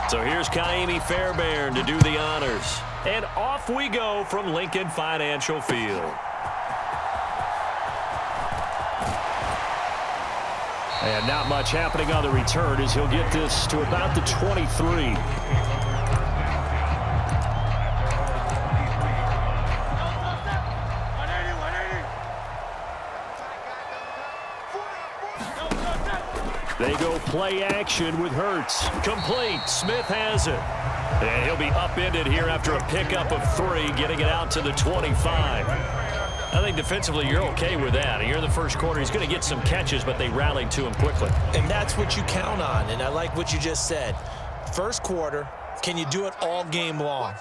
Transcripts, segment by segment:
So here's Kaimi Fairbairn to do the honors. And off we go from Lincoln Financial Field. And not much happening on the return as he'll get this to about the 23. They go play action with Hurts. Complete. Smith has it. And he'll be upended here after a pickup of 3, getting it out to the 25. I think defensively you're okay with that. You're in the first quarter. He's going to get some catches, but they rallied to him quickly. And that's what you count on, and I like what you just said. First quarter, can you do it all game long?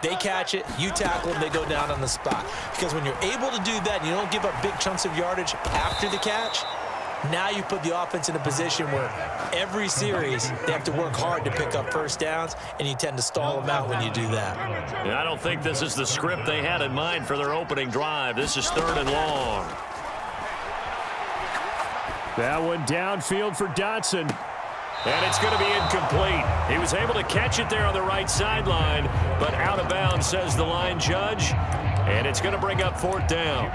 They catch it, you tackle them, they go down on the spot. Because when you're able to do that and you don't give up big chunks of yardage after the catch, now you put the offense in a position where every series they have to work hard to pick up first downs, and you tend to stall them out when you do that. Yeah, I don't think this is the script they had in mind for their opening drive. This is 3rd and long. That one downfield for Dotson. And it's going to be incomplete. He was able to catch it there on the right sideline, but out of bounds, says the line judge. And it's going to bring up 4th down.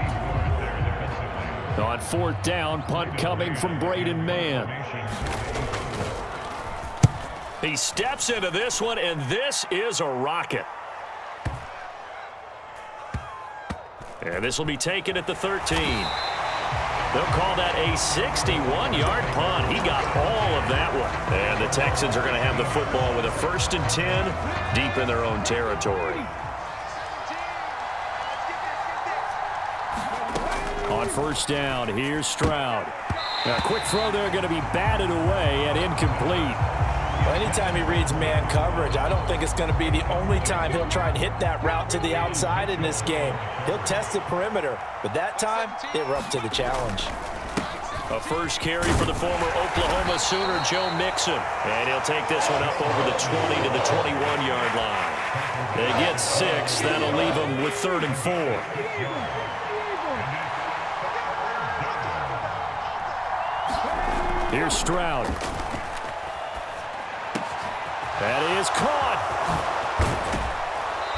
On 4th down, punt coming from Braden Mann. He steps into this one, and this is a rocket. And this will be taken at the 13. They'll call that a 61-yard punt. He got all of that one. And the Texans are going to have the football with a 1st and 10 deep in their own territory. On 1st down, here's Stroud. A quick throw there going to be batted away and incomplete. Well, anytime he reads man coverage, I don't think it's going to be the only time he'll try and hit that route to the outside in this game. He'll test the perimeter, but that time, they were up to the challenge. A first carry for the former Oklahoma Sooner, Joe Mixon. And he'll take this one up over the 20 to the 21-yard line. They get 6. That'll leave them with 3rd and 4. Here's Stroud. That is caught.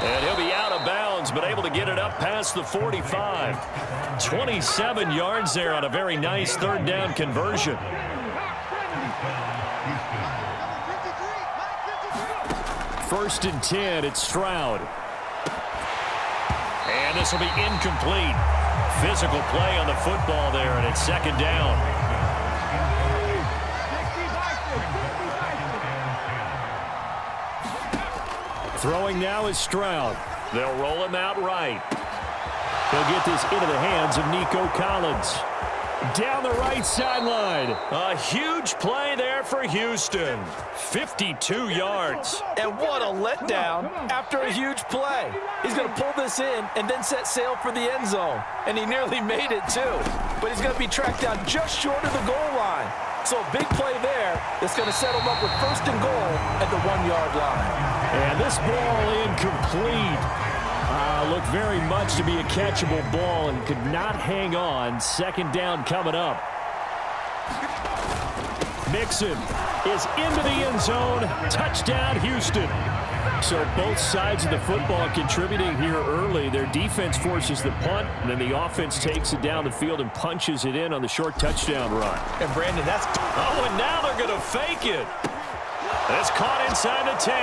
And he'll be out of bounds, but able to get it up past the 45. 27 yards there on a very nice 3rd down conversion. First and 10, it's Stroud. And this will be incomplete. Physical play on the football there, and it's 2nd down. Throwing now is Stroud. They'll roll him out right. They'll get this into the hands of Nico Collins. Down the right sideline. A huge play there for Houston. 52 yards. And what a letdown after a huge play. He's going to pull this in and then set sail for the end zone. And he nearly made it too. But he's going to be tracked down just short of the goal line. So a big play there that's going to set him up with 1st and goal at the 1-yard line. And this ball incomplete. Looked very much to be a catchable ball and could not hang on. 2nd down coming up. Mixon is into the end zone. Touchdown, Houston. So both sides of the football contributing here early. Their defense forces the punt, and then the offense takes it down the field and punches it in on the short touchdown run. And Brandon, that's... Oh, and now they're going to fake it. That's caught inside the 10,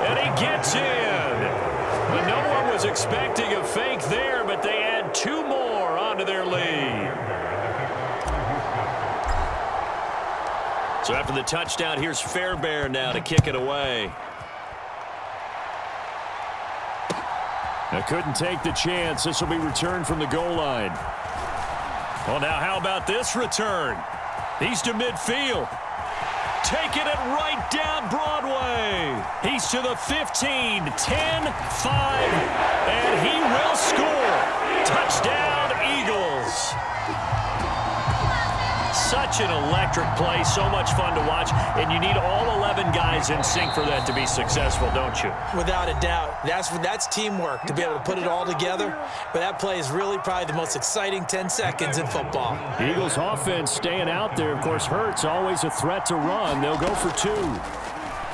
and he gets in. But no one was expecting a fake there, but they add 2 more onto their lead. So after the touchdown, here's Fairbairn now to kick it away. They couldn't take the chance. This will be returned from the goal line. Well, now how about this return? He's to midfield. Taking it right down Broadway. He's to the 15, 10, 5, and he will score. Touchdown, Eagles. Such an electric play, so much fun to watch, and you need all 11 guys in sync for that to be successful, don't you? Without a doubt. That's teamwork to be able to put it all together, but that play is really probably the most exciting 10 seconds in football. Eagles offense staying out there. Of course, Hurts always a threat to run. They'll go for 2.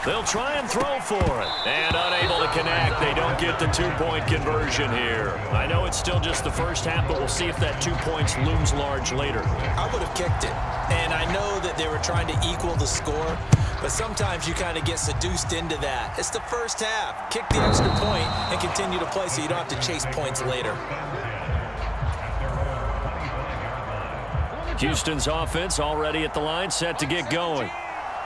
They'll try and throw for it. And unable to connect. They don't get the two-point conversion here. I know it's still just the first half, but we'll see if that 2 points looms large later. I would have kicked it. And I know that they were trying to equal the score, but sometimes you kind of get seduced into that. It's the first half. Kick the extra point and continue to play so you don't have to chase points later. Houston's offense already at the line, set to get going.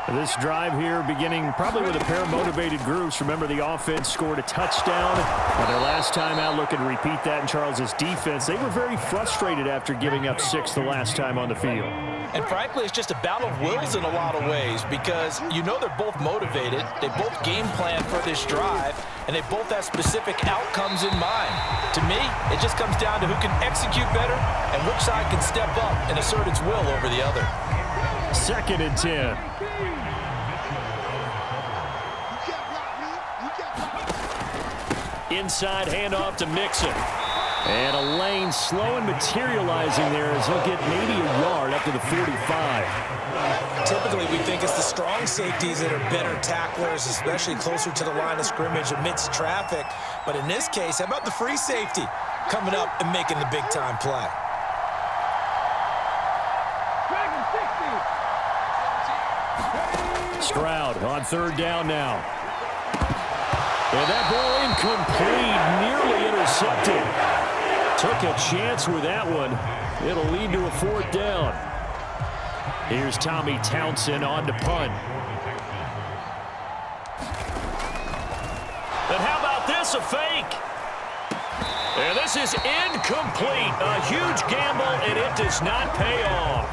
This drive here beginning probably with a pair of motivated groups. Remember, the offense scored a touchdown. On their last time out, looking to repeat that in Charles's defense. They were very frustrated after giving up 6 the last time on the field. And frankly, it's just a battle of wills in a lot of ways because you know they're both motivated. They both game plan for this drive, and they both have specific outcomes in mind. To me, it just comes down to who can execute better and which side can step up and assert its will over the other. 2nd and 10. Inside handoff to Mixon. And a lane slow and materializing there as he'll get maybe a yard up to the 45. Typically, we think it's the strong safeties that are better tacklers, especially closer to the line of scrimmage amidst traffic. But in this case, how about the free safety coming up and making the big-time play? Stroud on 3rd down now. And that ball incomplete, nearly intercepted. Took a chance with that one. It'll lead to a 4th down. Here's Tommy Townsend on to punt. And how about this, a fake? And this is incomplete. A huge gamble, and it does not pay off.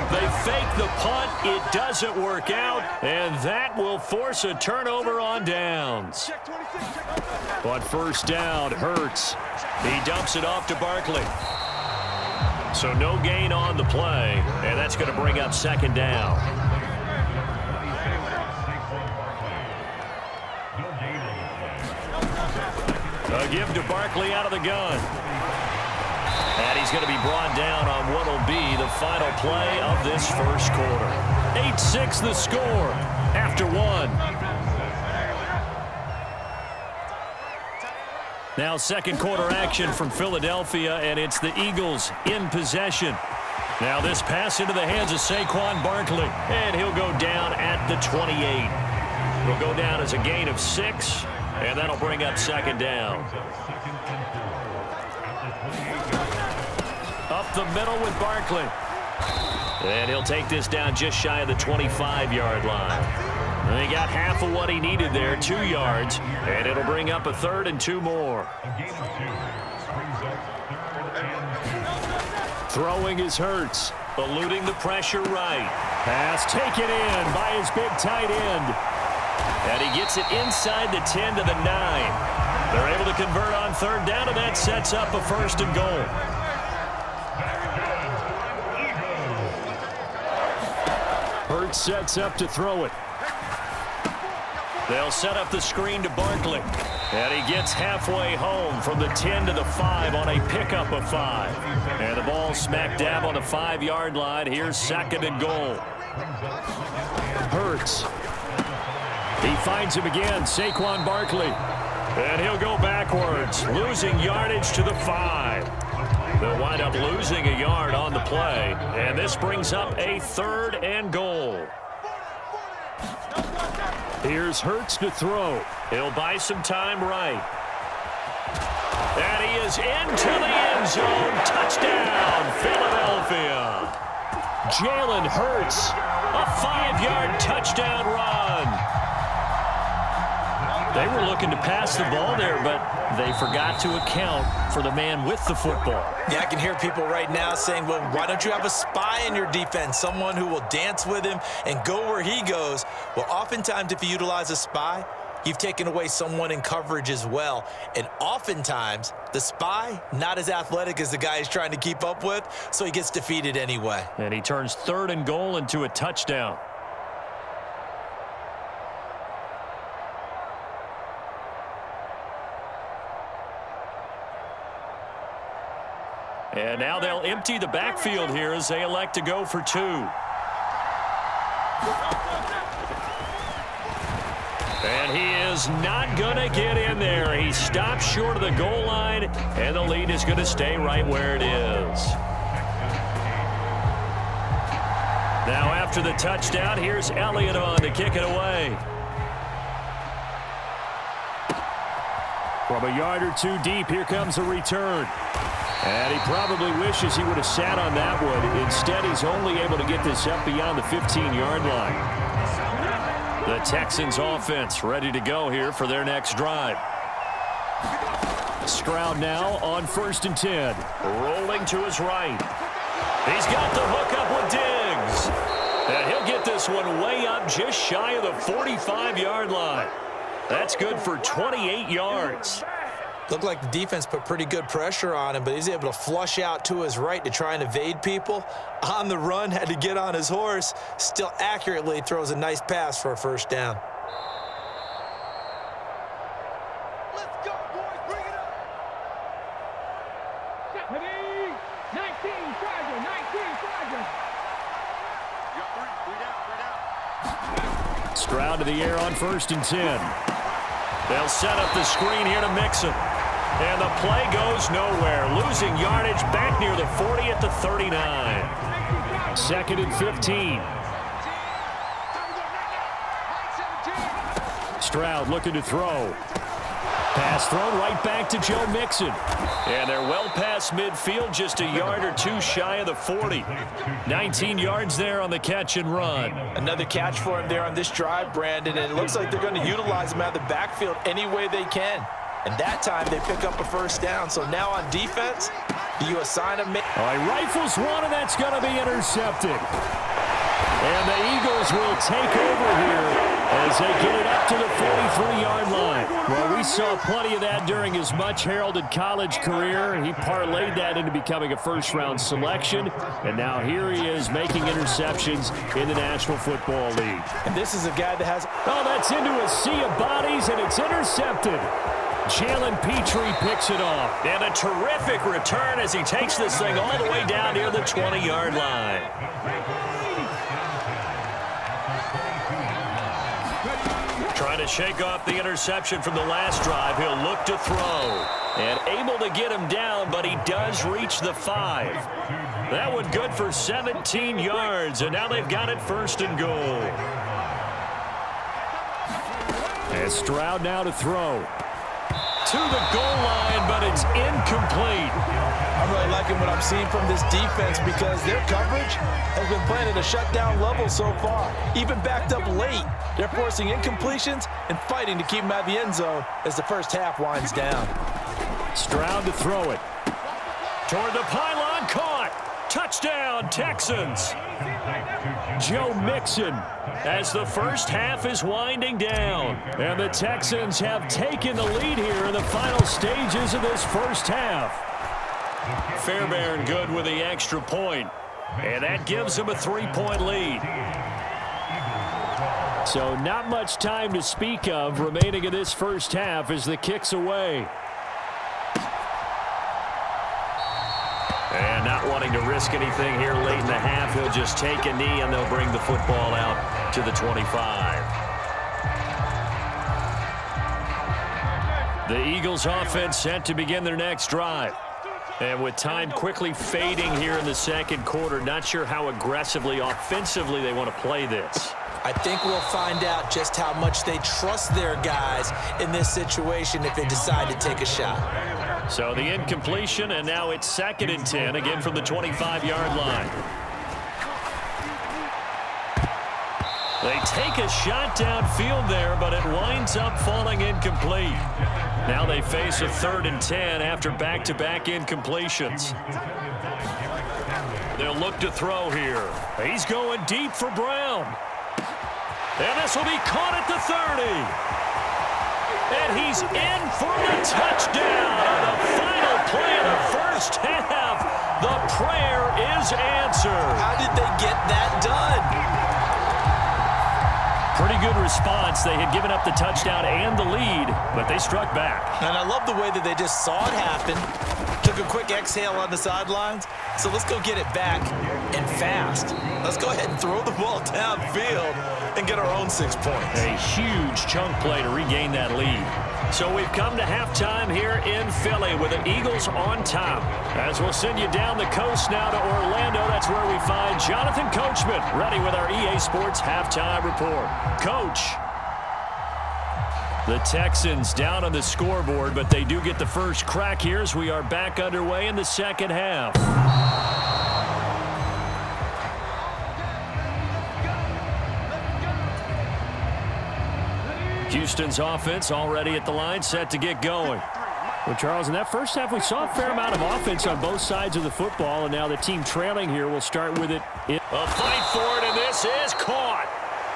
They fake the punt. It doesn't work out, and that will force a turnover on downs. But 1st down, Hurts. He dumps it off to Barkley. So no gain on the play, and that's going to bring up 2nd down. A give to Barkley out of the gun. And he's going to be brought down on what will be the final play of this first quarter. 8-6 the score after 1. Now 2nd quarter action from Philadelphia, and it's the Eagles in possession. Now this pass into the hands of Saquon Barkley, and he'll go down at the 28. He'll go down as a gain of 6, and that'll bring up 2nd down. Up the middle with Barkley. And he'll take this down just shy of the 25-yard line. And he got half of what he needed there, 2 yards, and it'll bring up a 3rd and 2 more. Throwing is Hurts, eluding the pressure right. Pass taken in by his big tight end. And he gets it inside the 10 to the 9. They're able to convert on 3rd down, and that sets up a 1st and goal. Hurts sets up to throw it. They'll set up the screen to Barkley. And he gets halfway home from the 10 to the 5 on a pickup of 5. And the ball smack dab on the 5-yard line. Here's 2nd and goal. Hurts. He finds him again, Saquon Barkley. And he'll go backwards, losing yardage to the 5. They'll wind up losing a yard on the play. And this brings up a 3rd and goal. Here's Hurts to throw. He'll buy some time right. And he is into the end zone. Touchdown, Philadelphia. Jalen Hurts, a 5-yard touchdown run. They were looking to pass the ball there, but they forgot to account for the man with the football. Yeah, I can hear people right now saying, well, why don't you have a spy in your defense, someone who will dance with him and go where he goes? Well, oftentimes if you utilize a spy, you've taken away someone in coverage as well. And oftentimes, the spy, not as athletic as the guy he's trying to keep up with, so he gets defeated anyway. And he turns 3rd and goal into a touchdown. And now they'll empty the backfield here as they elect to go for 2. And he is not going to get in there. He stops short of the goal line, and the lead is going to stay right where it is. Now after the touchdown, here's Elliott on to kick it away. From a yard or two deep, here comes a return. And he probably wishes he would have sat on that one. Instead, he's only able to get this up beyond the 15-yard line. The Texans offense ready to go here for their next drive. Stroud now on 1st and 10. Rolling to his right. He's got the hook up with Diggs. And he'll get this one way up just shy of the 45-yard line. That's good for 28 yards. Looked like the defense put pretty good pressure on him, but he's able to flush out to his right to try and evade people. On the run, had to get on his horse. Still accurately throws a nice pass for a first down. Let's go, boys. Bring it up. 19, Charger. 19, Charger. Stroud to the air on 1st and 10. They'll set up the screen here to Mixon. And the play goes nowhere. Losing yardage back near the 40 at the 39. 2nd and 15. Stroud looking to throw. Pass thrown right back to Joe Mixon. And they're well past midfield, just a yard or two shy of the 40. 19 yards there on the catch and run. Another catch for him there on this drive, Brandon, and it looks like they're going to utilize him out of the backfield any way they can. And that time they pick up a first down. So now on defense, do you assign him? All right, rifles one, and that's going to be intercepted. And the Eagles will take over here as they get it up to the 43-yard line. Well, we saw plenty of that during his much-heralded college career. He parlayed that into becoming a first-round selection. And now here he is making interceptions in the National Football League. And this is a guy that has... Oh, that's into a sea of bodies, and it's intercepted. Jalen Petrie picks it off. And a terrific return as he takes this thing all the way down near the 20-yard line. Trying to shake off the interception from the last drive. He'll look to throw. And able to get him down, but he does reach the 5. That one good for 17 yards, and now they've got it 1st and goal. And Stroud now to throw. To the goal line, but it's incomplete. I'm really liking what I'm seeing from this defense because their coverage has been playing at a shutdown level so far. Even backed up late, they're forcing incompletions and fighting to keep them out of the end zone as the first half winds down. Stroud to throw it. Toward the pylon, caught. Touchdown, Texans. Joe Mixon as the first half is winding down. And the Texans have taken the lead here in the final stages of this first half. Fairbairn good with the extra point. And that gives them a 3-point lead. So not much time to speak of remaining in this first half as the kick's away. And not wanting to risk anything here late in the half, he'll just take a knee and they'll bring the football out to the 25. The Eagles offense set to begin their next drive. And with time quickly fading here in the second quarter, not sure how aggressively, offensively they want to play this. I think we'll find out just how much they trust their guys in this situation if they decide to take a shot. So the incompletion, and now it's 2nd and 10, again from the 25-yard line. They take a shot downfield there, but it winds up falling incomplete. Now they face a 3rd and 10 after back-to-back incompletions. They'll look to throw here. He's going deep for Brown. And this will be caught at the 30. And he's in for the touchdown on the final play of the first half. The prayer is answered. How did they get that done? Pretty good response. They had given up the touchdown and the lead, but they struck back. And I love the way that they just saw it happen, took took a quick exhale on the sidelines, so let's go get it back and fast. Let's go ahead and throw the ball downfield and get our own 6 points. A huge chunk play to regain that lead. So we've come to halftime here in Philly with the Eagles on top. As we'll send you down the coast now to Orlando, that's where we find Jonathan Coachman ready with our EA Sports halftime report. Coach. The Texans down on the scoreboard, but they do get the first crack here as we are back underway in the second half. Houston's offense already at the line, set to get going. Well, Charles, in that first half, we saw a fair amount of offense on both sides of the football, and now the team trailing here will start with it. A fight for it, and this is caught.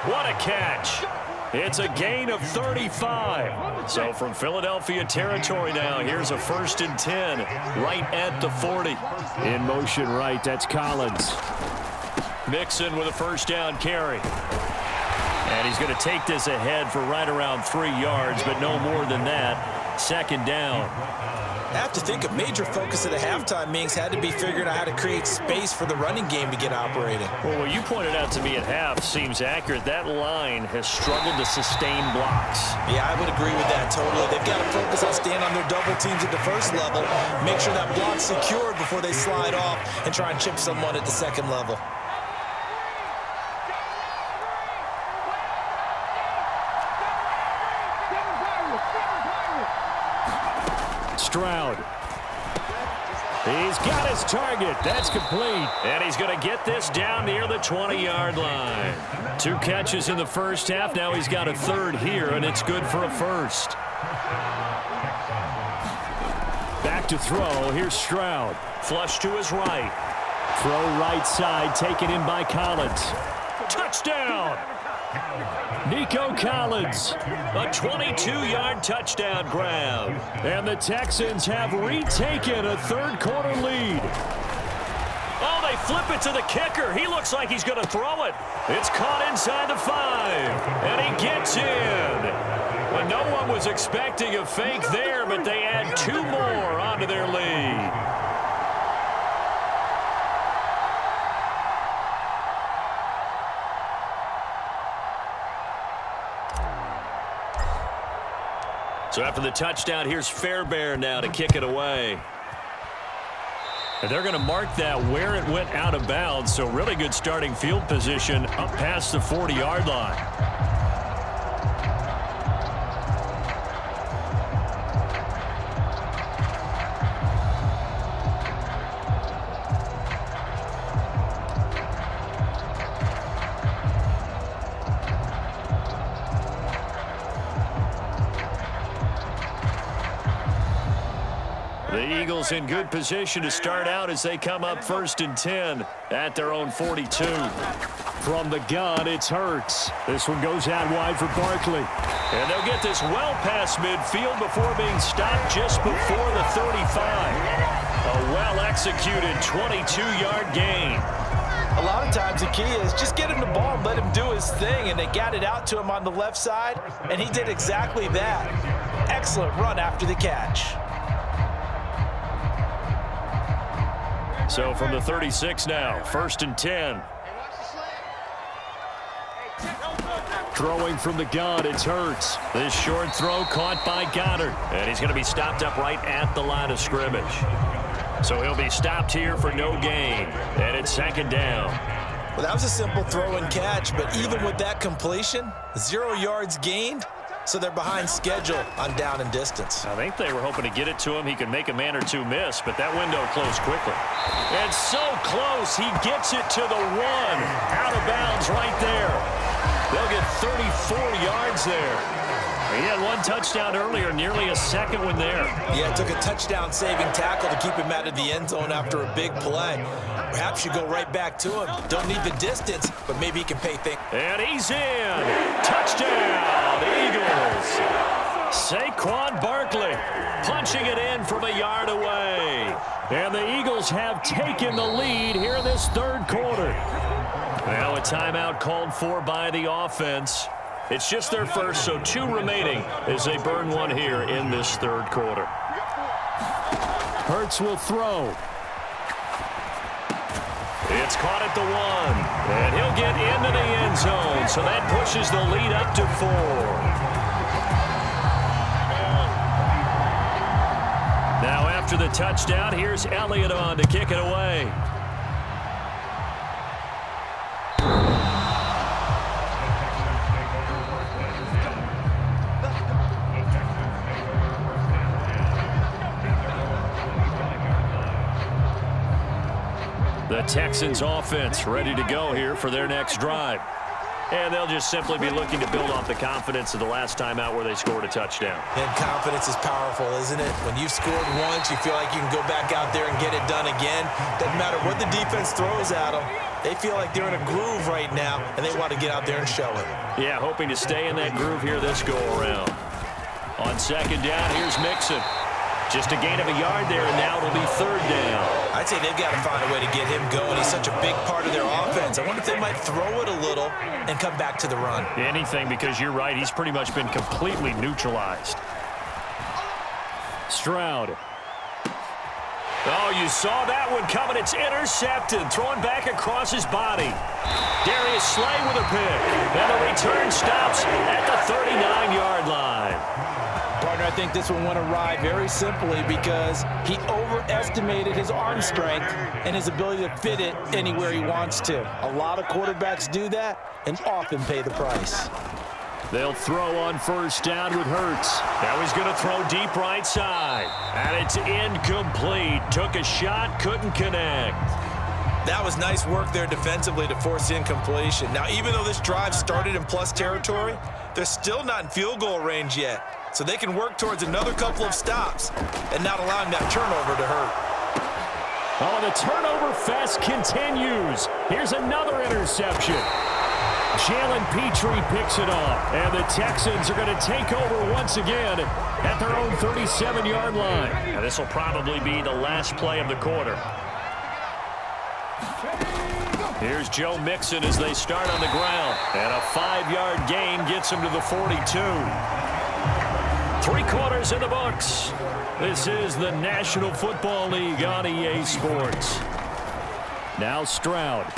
What a catch. It's a gain of 35. So from Philadelphia territory now, here's a 1st and 10 right at the 40. In motion right, that's Collins. Mixon with a first down carry. And he's going to take this ahead for right around 3 yards, but no more than that. Second down. I have to think a major focus of the halftime meetings had to be figuring out how to create space for the running game to get operating. Well, what you pointed out to me at half seems accurate. That line has struggled to sustain blocks. Yeah, I would agree with that totally. They've got to focus on staying on their double teams at the first level, make sure that block's secured before they slide off and try and chip someone at the second level. Stroud. He's got his target. That's complete. And he's going to get this down near the 20-yard line. 2 catches in the first half. Now he's got a third here, and it's good for a first. Back to throw. Here's Stroud. Flush to his right. Throw right side, taken in by Collins. Touchdown! Nico Collins, a 22-yard touchdown grab. And the Texans have retaken a third-quarter lead. Oh, they flip it to the kicker. He looks like he's going to throw it. It's caught inside the 5, and he gets in. Well, no one was expecting a fake there, but they add 2 more onto their lead. So after the touchdown, here's Fairbairn now to kick it away. And they're going to mark that where it went out of bounds, so really good starting field position up past the 40-yard line. The Eagles in good position to start out as they come up 1st and 10 at their own 42. From the gun, it's Hurts. This one goes out wide for Barkley. And they'll get this well past midfield before being stopped just before the 35. A well-executed 22-yard gain. A lot of times the key is just get him the ball and let him do his thing, and they got it out to him on the left side, and he did exactly that. Excellent run after the catch. So from the 36 now, 1st and 10. Throwing from the gun, it's Hurts. This short throw caught by Goddard. And he's going to be stopped up right at the line of scrimmage. So he'll be stopped here for no gain. And it's 2nd down. Well, that was a simple throw and catch, but even with that completion, 0 yards gained. So they're behind schedule on down and distance. I think they were hoping to get it to him. He could make a man or 2 miss, but that window closed quickly. And so close, he gets it to the 1. Out of bounds right there. They'll get 34 yards there. He had 1 touchdown earlier, nearly a second one there. Yeah, it took a touchdown-saving tackle to keep him out of the end zone after a big play. Perhaps you go right back to him. Don't need the distance, but maybe he can pay things. And he's in. Touchdown, Eagles. Saquon Barkley punching it in from a yard away. And the Eagles have taken the lead here in this 3rd quarter. Now a timeout called for by the offense. It's just their first, so 2 remaining as they burn 1 here in this 3rd quarter. Hurts will throw. It's caught at the 1. And he'll get into the end zone. So that pushes the lead up to 4. Now after the touchdown, here's Elliott on to kick it away. The Texans offense ready to go here for their next drive. And they'll just simply be looking to build off the confidence of the last time out where they scored a touchdown. And confidence is powerful, isn't it? When you've scored once, you feel like you can go back out there and get it done again. Doesn't matter what the defense throws at them. They feel like they're in a groove right now, and they want to get out there and show it. Yeah, hoping to stay in that groove here this go-around. On second down, here's Mixon. Just a gain of a yard there, and now it'll be third down. I'd say they've got to find a way to get him going. He's such a big part of their offense. I wonder if they might throw it a little and come back to the run. Anything, because you're right. He's pretty much been completely neutralized. Stroud. Oh, you saw that one coming. It's intercepted. Throwing back across his body. Darius Slay with a pick. And the return stops at the 39-yard line. Partner, I think this one went awry very simply because he overestimated his arm strength and his ability to fit it anywhere he wants to. A lot of quarterbacks do that and often pay the price. They'll throw on first down with Hurts. Now he's going to throw deep right side. And it's incomplete. Took a shot, couldn't connect. That was nice work there defensively to force incompletion. Now, even though this drive started in plus territory, they're still not in field goal range yet. So they can work towards another couple of stops and not allowing that turnover to hurt. Oh, the turnover fest continues. Here's another interception. Jalen Petrie picks it off. And the Texans are going to take over once again at their own 37-yard line. Now, this will probably be the last play of the quarter. Here's Joe Mixon as they start on the ground. And a 5-yard gain gets him to the 42. 3 quarters in the books. This is the National Football League on EA Sports. Now Stroud.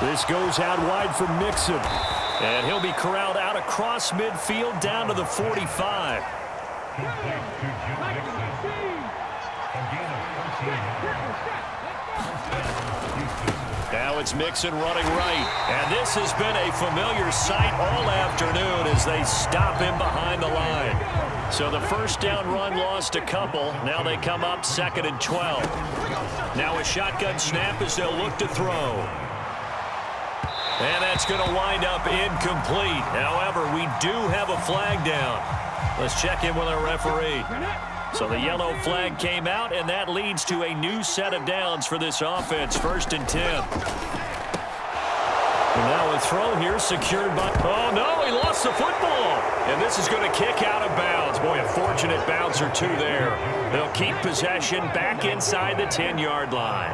This goes out wide for Mixon. And he'll be corralled out across midfield down to the 45. Now it's Mixon running right. And this has been a familiar sight all afternoon as they stop him behind the line. So the first down run lost a couple. Now they come up 2nd and 12. Now a shotgun snap as they'll look to throw. And that's going to wind up incomplete. However, we do have a flag down. Let's check in with our referee. So the yellow flag came out, and that leads to a new set of downs for this offense. 1st and 10. And now a throw here secured by... Oh, no, he lost the football. And this is going to kick out of bounds. Boy, a fortunate bounce or two there. They'll keep possession back inside the 10-yard line.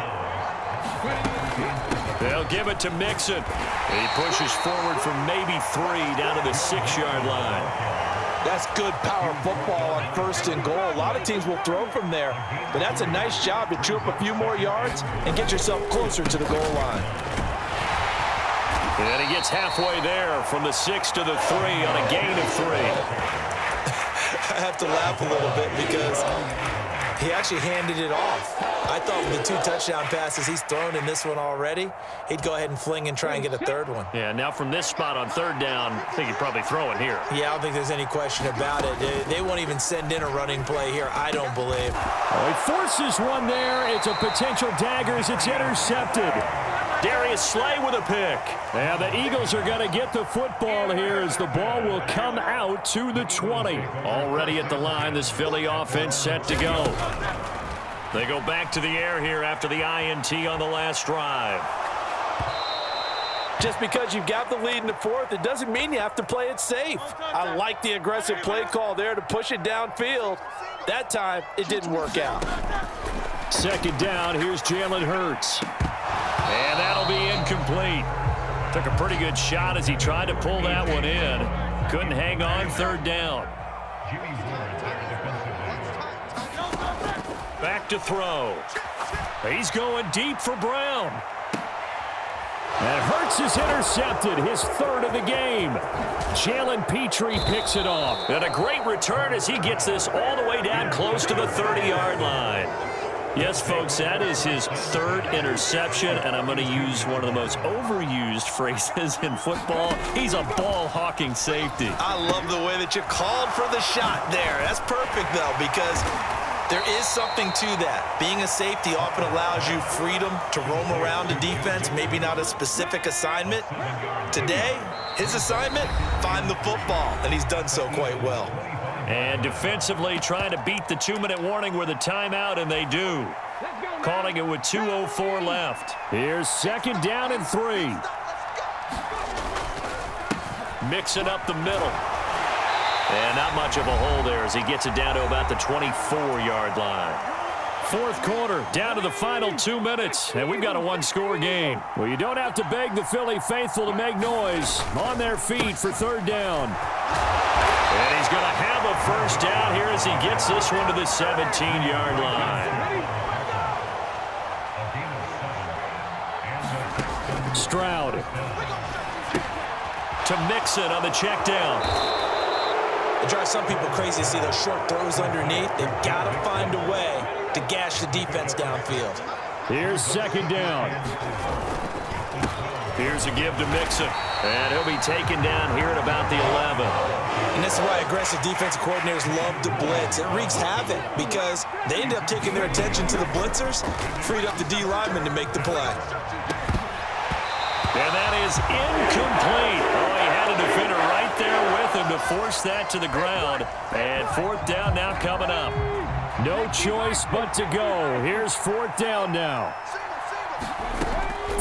They'll give it to Mixon. He pushes forward from maybe 3 down to the 6-yard line. That's good power football on 1st and goal. A lot of teams will throw from there, but that's a nice job to chew up a few more yards and get yourself closer to the goal line. And he gets halfway there from the 6 to the 3 on a gain of 3. I have to laugh a little bit because he actually handed it off. I thought with the 2 touchdown passes he's thrown in this one already, he'd go ahead and fling and try and get a 3rd one. Yeah, now from this spot on 3rd down, I think he'd probably throw it here. Yeah, I don't think there's any question about it. They won't even send in a running play here, I don't believe. Oh, he forces one there. It's a potential dagger as it's intercepted. Darius Slay with a pick. And the Eagles are going to get the football here as the ball will come out to the 20. Already at the line, this Philly offense set to go. They go back to the air here after the INT on the last drive. Just because you've got the lead in the 4th, it doesn't mean you have to play it safe. I like the aggressive play call there to push it downfield. That time, it didn't work out. 2nd down, here's Jalen Hurts. And that'll be incomplete. Took a pretty good shot as he tried to pull that one in. Couldn't hang on 3rd down. Back to throw. He's going deep for Brown. And Hurts is intercepted, his third of the game. Jalen Petrie picks it off. And a great return as he gets this all the way down close to the 30-yard line. Yes, folks, that is his third interception, and I'm going to use one of the most overused phrases in football. He's a ball-hawking safety. I love the way that you called for the shot there. That's perfect, though, because there is something to that. Being a safety often allows you freedom to roam around a defense, maybe not a specific assignment. Today, his assignment, find the football, and he's done so quite well. And defensively trying to beat the 2-minute warning with a timeout, and they do. Calling it with 2:04 left. Here's 2nd down and 3. Mixing up the middle. And not much of a hole there as he gets it down to about the 24-yard line. 4th quarter, down to the final 2 minutes, and we've got a one-score game. Well, you don't have to beg the Philly faithful to make noise. On their feet for 3rd down. And he's going to have a 1st down here as he gets this one to the 17-yard line. Stroud to Mixon on the check down. It drives some people crazy to see those short throws underneath. They've got to find a way to gash the defense downfield. Here's 2nd down. Here's a give to Mixon. And he'll be taken down here at about the 11. And this is why aggressive defensive coordinators love to blitz. It wreaks havoc because they end up taking their attention to the blitzers, freed up the D lineman to make the play. And that is incomplete. Oh, he had a defender right there with him to force that to the ground. And 4th down now coming up. No choice but to go. Here's 4th down now.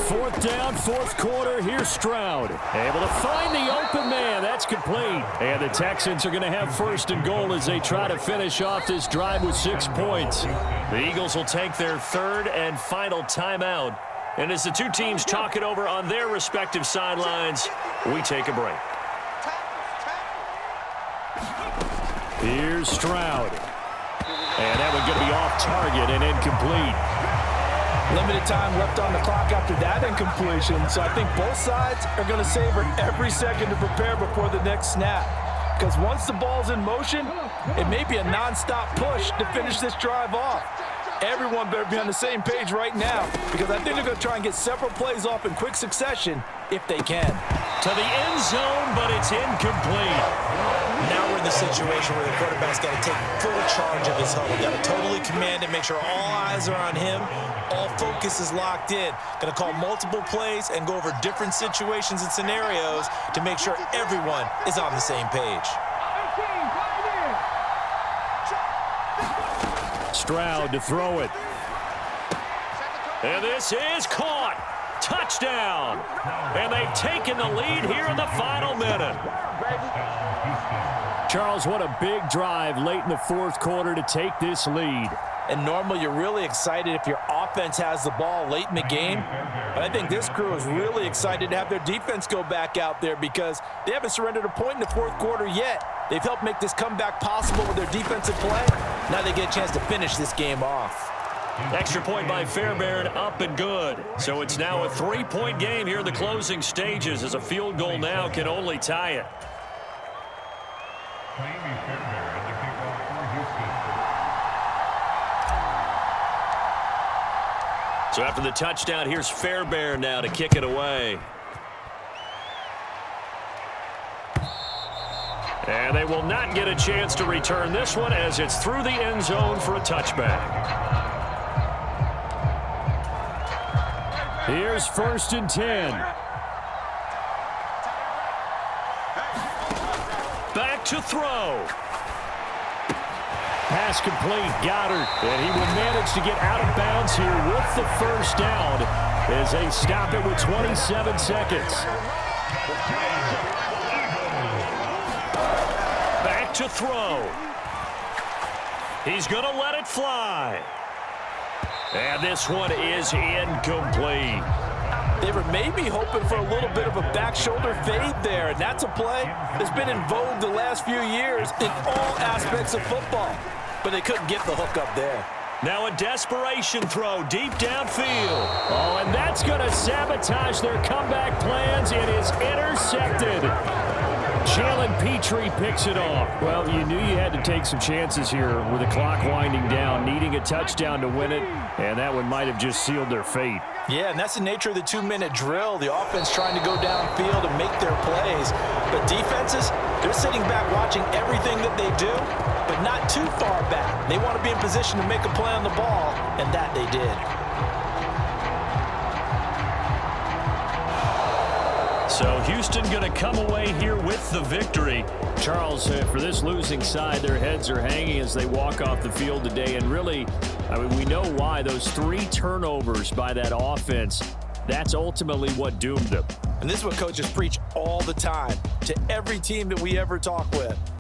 4th down, 4th quarter. Here's Stroud. Able to find the open man. That's complete. And the Texans are going to have 1st and goal as they try to finish off this drive with 6 points. The Eagles will take their 3rd and final timeout. And as the two teams talk it over on their respective sidelines, we take a break. Here's Stroud. And that one going to be off target and incomplete. Limited time left on the clock after that incompletion, so I think both sides are going to savor every second to prepare before the next snap. Because once the ball's in motion, it may be a nonstop push to finish this drive off. Everyone better be on the same page right now because I think they're going to try and get several plays off in quick succession if they can. To the end zone, but it's incomplete. Now we're in the situation where the quarterback's got to take full charge of his huddle. Got to totally command it, make sure all eyes are on him. All focus is locked in. Going to call multiple plays and go over different situations and scenarios to make sure everyone is on the same page. Stroud to throw it. And this is caught. Touchdown. And they've taken the lead here in the final minute. Charles, what a big drive late in the 4th quarter to take this lead. And normally you're really excited if your offense has the ball late in the game. But I think this crew is really excited to have their defense go back out there because they haven't surrendered a point in the 4th quarter yet. They've helped make this comeback possible with their defensive play. Now they get a chance to finish this game off. Extra point by Fairbairn, up and good. So it's now a 3-point game here in the closing stages as a field goal now can only tie it. So after the touchdown, here's Fairbairn now to kick it away. And they will not get a chance to return this one as it's through the end zone for a touchback. Here's 1st and 10. Back to throw. Pass complete, Goddard. And he will manage to get out of bounds here with the 1st down as they stop it with 27 seconds. Back to throw. He's going to let it fly. And this one is incomplete. They were maybe hoping for a little bit of a back shoulder fade there, and that's a play that's been in vogue the last few years in all aspects of football. But they couldn't get the hook up there. Now a desperation throw deep downfield. Oh, and that's going to sabotage their comeback plans. It is intercepted. Jalen Petrie picks it off. Well, you knew you had to take some chances here with the clock winding down, needing a touchdown to win it, and that one might have just sealed their fate. Yeah, and that's the nature of the 2-minute drill. The offense trying to go downfield and make their plays. But defenses, they're sitting back watching everything that they do, but not too far back. They want to be in position to make a play on the ball, and that they did. So Houston going to come away here with the victory. Charles, for this losing side, their heads are hanging as they walk off the field today. And really, I mean, we know why. Those 3 turnovers by that offense, that's ultimately what doomed them. And this is what coaches preach all the time to every team that we ever talk with.